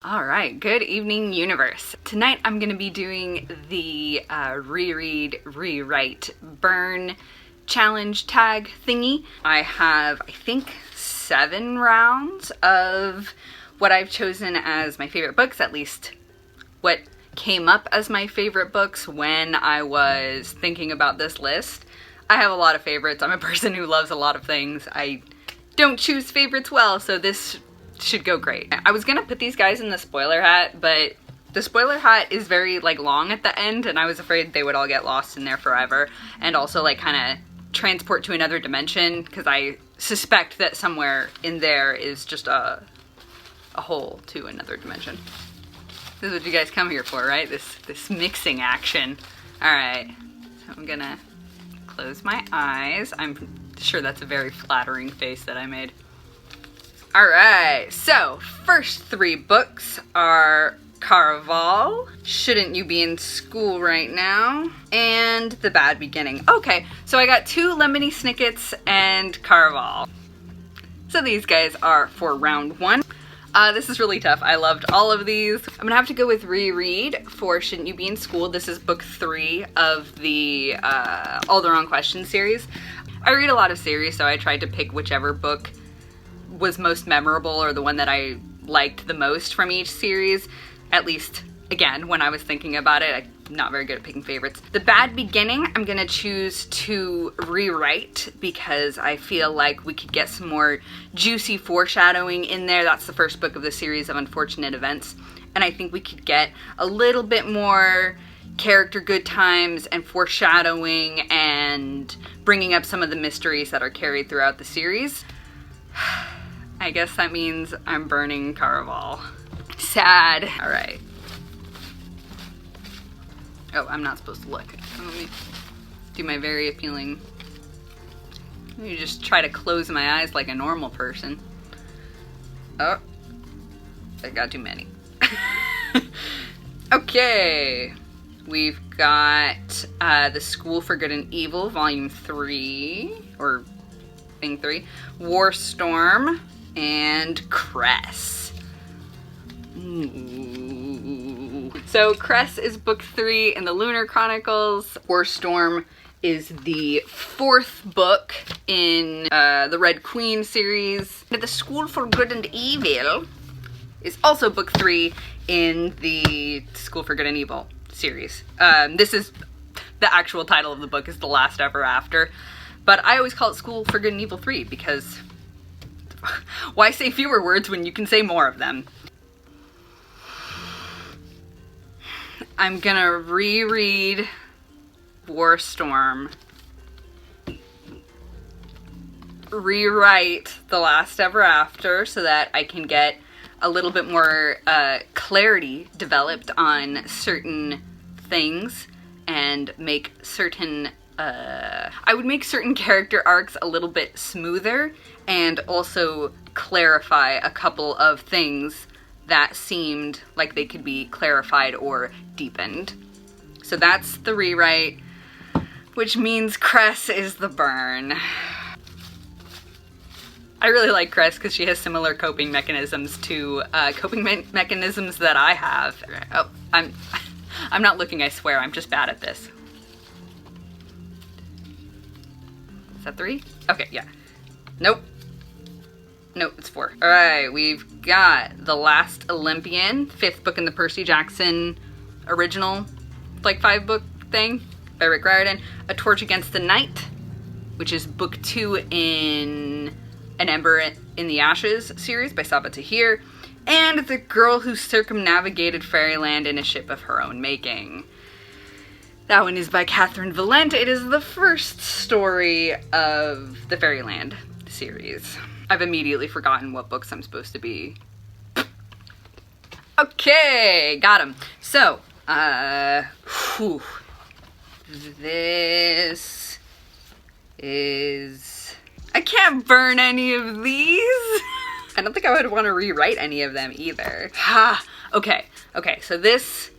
All right, good evening, universe. Tonight I'm going to be doing the reread, rewrite, burn challenge tag thingy. I have, I think, 7 rounds of what I've chosen as my favorite books, at least what came up as my favorite books when I was thinking about this list. I have a lot of favorites. I'm a person who loves a lot of things. I don't choose favorites well, so this should go great. I was gonna put these guys in the spoiler hat, but the spoiler hat is very long at the end, and I was afraid they would all get lost in there forever, and also kind of transport to another dimension, because I suspect that somewhere in there is just a hole to another dimension. This is what you guys come here for, right? This mixing action. All right, so I'm gonna close my eyes. I'm sure that's a very flattering face that I made. Alright, so first 3 books are Caraval, Shouldn't You Be in School Right Now, and The Bad Beginning. Okay, so I got 2 Lemony Snickets and Caraval. So these guys are for round 1. This is really tough. I loved all of these. I'm gonna have to go with Reread for Shouldn't You Be in School. This is book 3 of the All the Wrong Questions series. I read a lot of series, so I tried to pick whichever book was most memorable or the one that I liked the most from each series. At least, again, when I was thinking about it, I'm not very good at picking favorites. The Bad Beginning, I'm gonna choose to rewrite because I feel like we could get some more juicy foreshadowing in there. That's the first book of the series of unfortunate events. And I think we could get a little bit more character good times and foreshadowing and bringing up some of the mysteries that are carried throughout the series. I guess that means I'm burning Caraval. Sad. All right. Oh, I'm not supposed to look. Let me do my very appealing. Let me just try to close my eyes like a normal person. Oh, I got too many. Okay. We've got The School for Good and Evil, Volume 3, or Thing 3, War Storm, and Cress. Ooh. So Cress is book 3 in the Lunar Chronicles. War Storm is the 4th book in the Red Queen series. The School for Good and Evil is also book 3 in the School for Good and Evil series. This is the actual title of the book, is The Last Ever After. But I always call it School for Good and Evil 3 because why say fewer words when you can say more of them? I'm gonna reread War Storm, rewrite The Last Ever After so that I can get a little bit more clarity developed on certain things and make certain I would make certain character arcs a little bit smoother and also clarify a couple of things that seemed like they could be clarified or deepened. So that's the rewrite, which means Cress is the burn. I really like Cress because she has similar coping mechanisms to mechanisms that I have. Oh, I'm not looking, I swear, I'm just bad at this. Is that 3? Okay, yeah. Nope. Nope, it's 4. All right, we've got The Last Olympian, 5th book in the Percy Jackson original, 5-book thing by Rick Riordan. A Torch Against the Night, which is book 2 in An Ember in the Ashes series by Sabaa Tahir. And The Girl Who Circumnavigated Fairyland in a Ship of Her Own Making. That one is by Catherine Valente. It is the first story of the Fairyland series. I've immediately forgotten what books I'm supposed to be. Okay, got him. So, this is... I can't burn any of these. I don't think I would want to rewrite any of them either. Okay, so this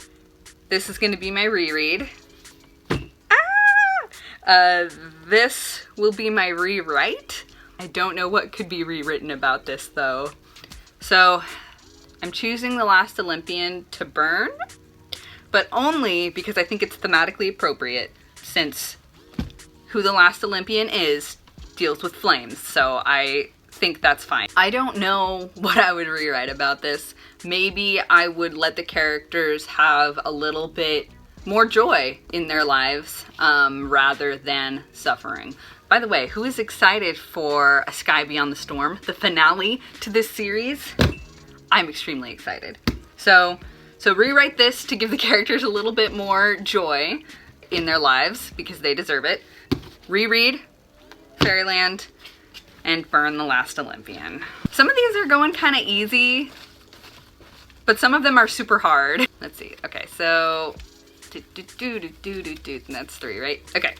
is going to be my reread. This will be my rewrite. I don't know what could be rewritten about this though. So I'm choosing The Last Olympian to burn, but only because I think it's thematically appropriate, since who the Last Olympian is deals with flames, so I think that's fine. I don't know what I would rewrite about this. Maybe I would let the characters have a little bit more joy in their lives rather than suffering. By the way, who is excited for A Sky Beyond the Storm, the finale to this series? I'm extremely excited. So rewrite this to give the characters a little bit more joy in their lives because they deserve it. Reread Fairyland and burn The Last Olympian. Some of these are going kind of easy, but some of them are super hard. Let's see. Okay, so that's 3, right? Okay.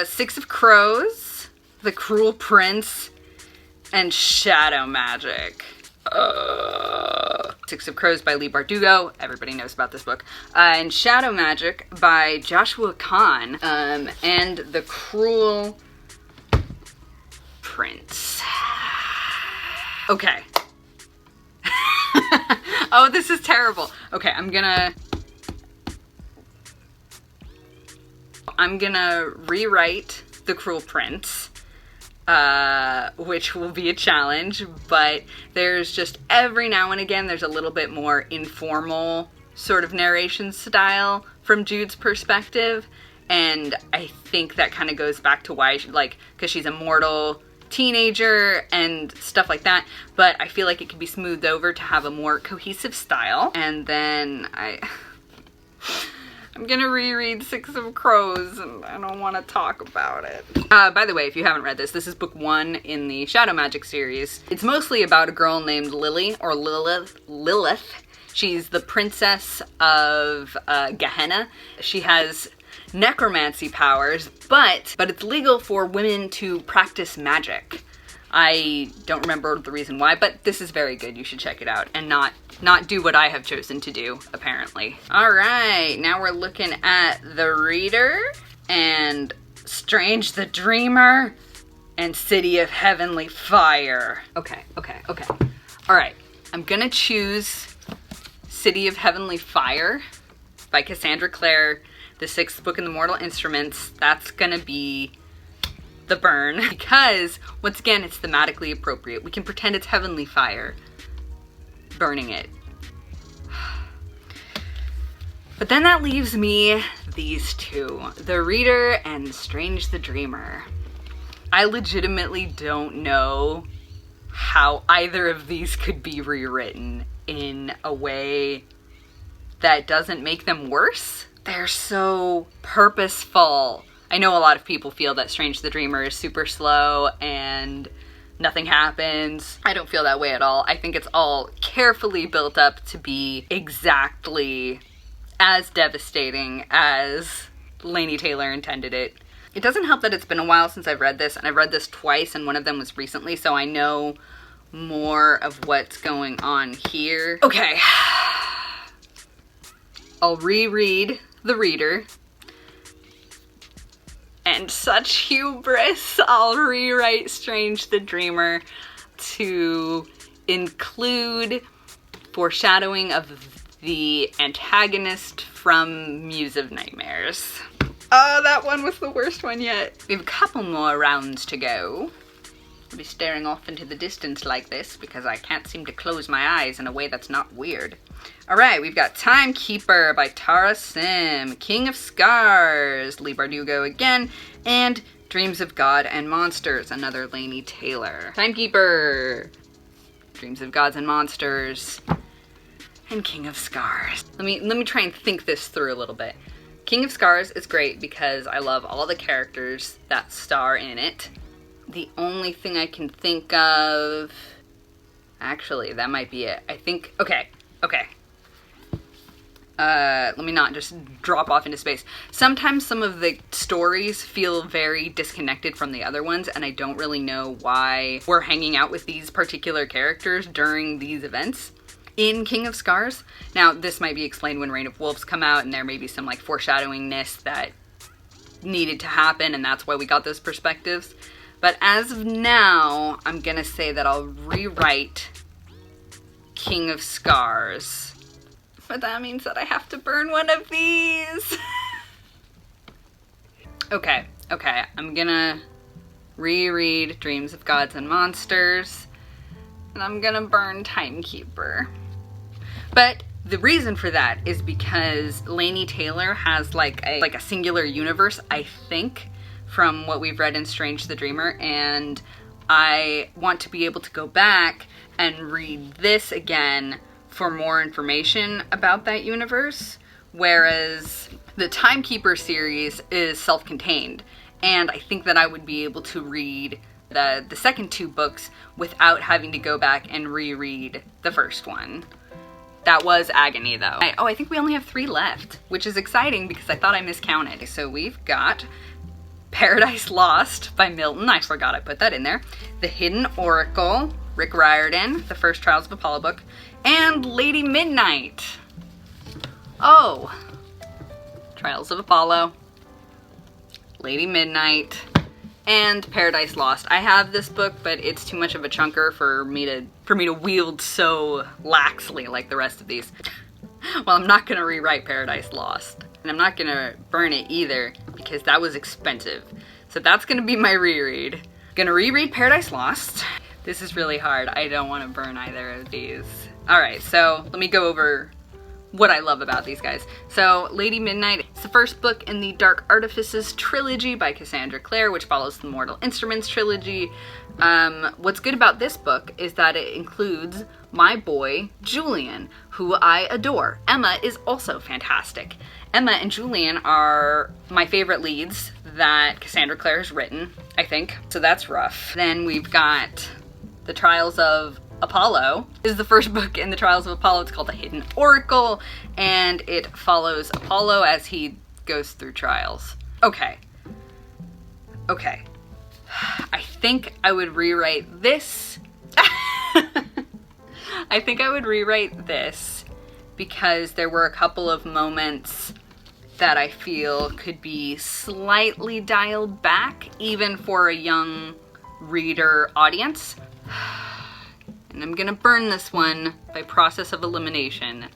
6 of Crows, The Cruel Prince, and Shadow Magic. 6 of Crows by Leigh Bardugo. Everybody knows about this book. And Shadow Magic by Joshua Kahn. And The Cruel Prince. Okay. Oh, this is terrible. Okay, I'm gonna rewrite The Cruel Prince, which will be a challenge, but there's just every now and again there's a little bit more informal sort of narration style from Jude's perspective, and I think that kind of goes back to why, because she's a mortal teenager and stuff like that, but I feel like it could be smoothed over to have a more cohesive style. And then I'm gonna reread 6 of Crows, and I don't want to talk about it. By the way, if you haven't read this is book 1 in the Shadow Magic series. It's mostly about a girl named Lily, or Lilith. She's the princess of Gehenna. She has necromancy powers, but it's legal for women to practice magic. I don't remember the reason why, but this is very good. You should check it out and not do what I have chosen to do, apparently. All right, now we're looking at The Reader and Strange the Dreamer and City of Heavenly Fire. Okay. All right, I'm gonna choose City of Heavenly Fire by Cassandra Clare, the 6th book in the Mortal Instruments. That's gonna be the burn, because once again it's thematically appropriate. We can pretend it's heavenly fire burning it. But then that leaves me these 2, The Reader and Strange the Dreamer. I legitimately don't know how either of these could be rewritten in a way that doesn't make them worse. They're so purposeful. I know a lot of people feel that Strange the Dreamer is super slow and nothing happens. I don't feel that way at all. I think it's all carefully built up to be exactly as devastating as Laini Taylor intended it. It doesn't help that it's been a while since I've read this, and I've read this twice, and one of them was recently, so I know more of what's going on here. Okay. I'll reread The Reader. And such hubris, I'll rewrite Strange the Dreamer to include foreshadowing of the antagonist from Muse of Nightmares. Oh, that one was the worst one yet. We have a couple more rounds to go. I'll be staring off into the distance like this because I can't seem to close my eyes in a way that's not weird. All right, we've got Timekeeper by Tara Sim, King of Scars, Leigh Bardugo again, and Dreams of God and Monsters, another Laini Taylor. Timekeeper, Dreams of Gods and Monsters, and King of Scars. Let me try and think this through a little bit. King of Scars is great because I love all the characters that star in it. The only thing I can think of, actually, that might be it. I think, okay. Let me not just drop off into space. Sometimes some of the stories feel very disconnected from the other ones, and I don't really know why we're hanging out with these particular characters during these events in King of Scars. Now, this might be explained when Reign of Wolves come out, and there may be some like foreshadowingness that needed to happen, and that's why we got those perspectives. But as of now, I'm gonna say that I'll rewrite King of Scars. But that means that I have to burn one of these. Okay, I'm gonna reread Dreams of Gods and Monsters, and I'm gonna burn Timekeeper. But the reason for that is because Laini Taylor has like a singular universe, I think, from what we've read in Strange the Dreamer, and I want to be able to go back and read this again for more information about that universe, whereas the Timekeeper series is self-contained, and I think that I would be able to read the second two books without having to go back and reread the first one. That was agony though. I think we only have 3 left, which is exciting because I thought I miscounted. So we've got Paradise Lost by Milton, I forgot I put that in there, The Hidden Oracle, Rick Riordan, the first Trials of Apollo book, and Lady Midnight. Oh, Trials of Apollo, Lady Midnight, and Paradise Lost. I have this book, but it's too much of a chunker for me to wield so laxly like the rest of these. Well, I'm not gonna rewrite Paradise Lost, and I'm not gonna burn it either because that was expensive. So that's gonna be my reread. Gonna reread Paradise Lost. This is really hard. I don't want to burn either of these. All right, so let me go over what I love about these guys. So Lady Midnight is the first book in the Dark Artifices trilogy by Cassandra Clare, which follows the Mortal Instruments trilogy. What's good about this book is that it includes my boy Julian, who I adore. Emma is also fantastic. Emma and Julian are my favorite leads that Cassandra Clare has written, I think. So that's rough. Then we've got The Trials of Apollo. This is the first book in the Trials of Apollo. It's called The Hidden Oracle, and it follows Apollo as he goes through trials. Okay. I think I would rewrite this. I think I would rewrite this because there were a couple of moments that I feel could be slightly dialed back, even for a young reader audience. And I'm gonna burn this one by process of elimination.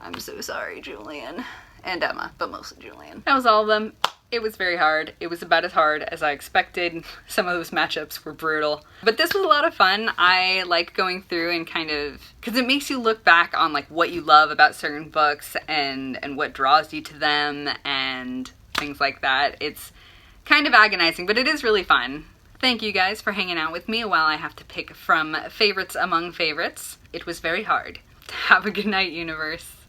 I'm so sorry, Julian. And Emma, but mostly Julian. That was all of them. It was very hard. It was about as hard as I expected. Some of those matchups were brutal. But this was a lot of fun. I like going through and kind of, because it makes you look back on like what you love about certain books and what draws you to them and things like that. It's kind of agonizing, but it is really fun. Thank you guys for hanging out with me while I have to pick from favorites among favorites. It was very hard. Have a good night, universe.